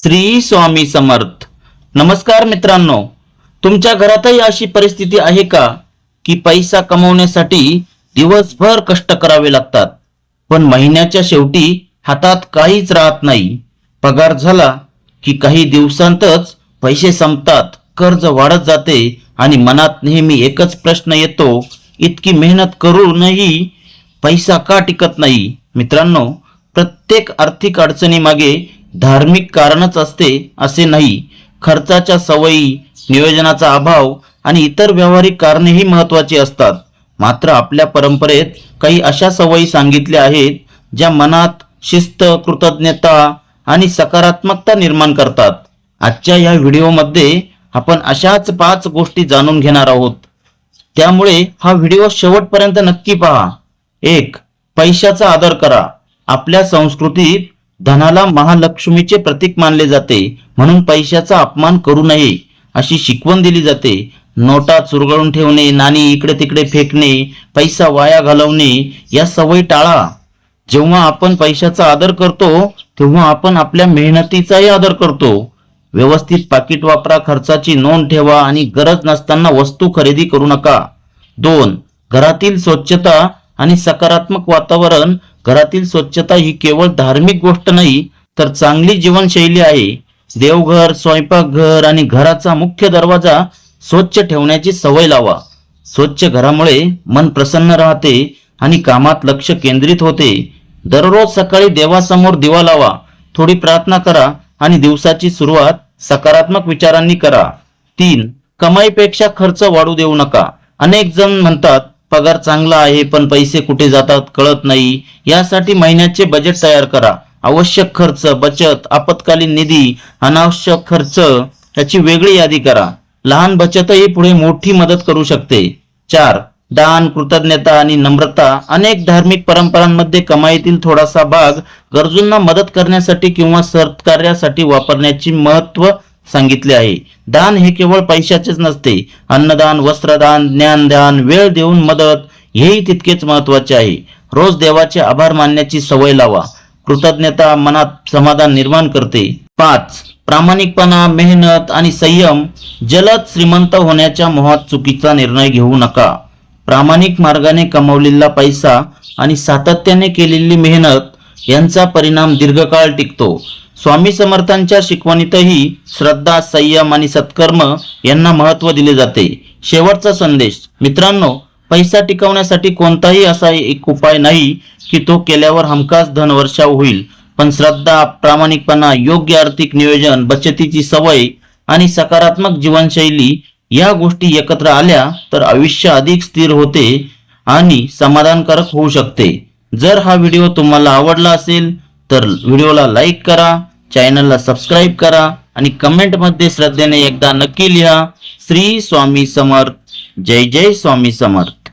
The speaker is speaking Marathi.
श्री स्वामी समर्थ. नमस्कार मित्रांनो, तुमच्या घरातही अशी परिस्थिती आहे का की पैसा कमवण्यासाठी दिवसभर कष्ट करावे लागतात, पण महिन्याच्या शेवटी हातात काहीच राहत नाही. पगार झाला की काही दिवसांतच पैसे संपतात, कर्ज वाढत जाते आणि मनात नेहमी एकच प्रश्न येतो, इतकी मेहनत करूनही पैसा का टिकत नाही? मित्रांनो, प्रत्येक आर्थिक अडचणीमागे धार्मिक कारणच असते असे नाही. खर्चाच्या सवयी, नियोजनाचा अभाव आणि इतर व्यावहारिक कारणेही महत्त्वाची असतात. मात्र आपल्या परंपरेत काही अशा सवयी सांगितल्या आहेत ज्या मनात शिस्त, कृतज्ञता आणि सकारात्मकता निर्माण करतात. आजच्या या व्हिडिओमध्ये आपण अशाच 5 गोष्टी जाणून घेणार आहोत, त्यामुळे हा व्हिडिओ शेवटपर्यंत नक्की पहा. 1. पैशाचा आदर करा. आपल्या संस्कृतीत धनाला महालक्ष्मीचे प्रतीक मानले जाते, म्हणून पैशाचा अपमान करू नये अशी शिकवण दिली जाते. नोटा चुरगळून ठेवणे, नाणी इकडे तिकडे फेकणे, पैसा वाया घालवणे या सवयी टाळा. जेव्हा आपण पैशाचा आदर करतो तेव्हा आपण आपल्या मेहनतीचाही आदर करतो. व्यवस्थित पाकिट वापरा, खर्चाची नोंद ठेवा आणि गरज नसताना वस्तू खरेदी करू नका. 2. घरातील स्वच्छता आणि सकारात्मक वातावरण. घरातील स्वच्छता ही केवळ धार्मिक गोष्ट नाही, तर चांगली जीवनशैली आहे. देवघर, स्वयंपाकघर आणि घराचा मुख्य दरवाजा स्वच्छ ठेवण्याची सवय लावा. स्वच्छ घरामुळे मन प्रसन्न राहते आणि कामात लक्ष केंद्रित होते. दररोज सकाळी देवासमोर दिवा लावा, थोडी प्रार्थना करा आणि दिवसाची सुरुवात सकारात्मक विचारांनी करा. 3. कमाईपेक्षा खर्च वाढू देऊ नका. अनेक जण म्हणतात, पगार चांगला आहे पण पैसे कुठे जातात कळत नाही. यासाठी महिन्याचे बजेट तयार करा. आवश्यक खर्च, बचत, आपत्कालीन निधी, अनावश्यक खर्च याची वेगळी यादी करा. लहान बचतही पुढे मोठी मदत करू शकते. 4. दान, कृतज्ञता आणि नम्रता. अनेक धार्मिक परंपरांमध्ये कमाईतील थोडासा भाग गरजूंना मदत करण्यासाठी किंवा सत्कार्यासाठी वापरण्याचे महत्त्व सांगितले आहे. दान हे केवळ पैशाचेच नसते. अन्नदान, वस्त्रदान, ज्ञानदान, वेळ देऊन मदत हेही तितकेच महत्त्वाचे आहे. रोज देवाचे आभार मानण्याची सवय लावा. कृतज्ञता मनात समाधान निर्माण करते. 5. प्रामाणिकपणा, मेहनत आणि संयम. जलद श्रीमंत होण्याच्या मोहात चुकीचा निर्णय घेऊ नका. प्रामाणिक मार्गाने कमवलेला पैसा आणि सातत्याने केलेली मेहनत यांचा परिणाम दीर्घकाळ टिकतो. स्वामी समर्थांच्या शिकवणीतही श्रद्धा, संयम आणि सत्कर्म यांना महत्त्व दिले जाते. शेवटचा संदेश. मित्रांनो, पैसा टिकवण्यासाठी कोणताही असा एक उपाय नाही की तो केल्यावर हमखास धनवर्षाव होईल, पण श्रद्धा, प्रामाणिकपणा, योग्य आर्थिक नियोजन, बचतीची सवय आणि सकारात्मक जीवनशैली या गोष्टी एकत्र आल्या तर आयुष्य अधिक स्थिर होते आणि समाधानकारक होऊ शकते. जर हा व्हिडिओ तुम्हाला आवडला असेल तर व्हिडिओला लाईक करा, चॅनलला सबस्क्राईब करा आणि कमेंटमध्ये श्रद्धेने एकदा नक्की लिहा. श्री स्वामी समर्थ. जय जय स्वामी समर्थ.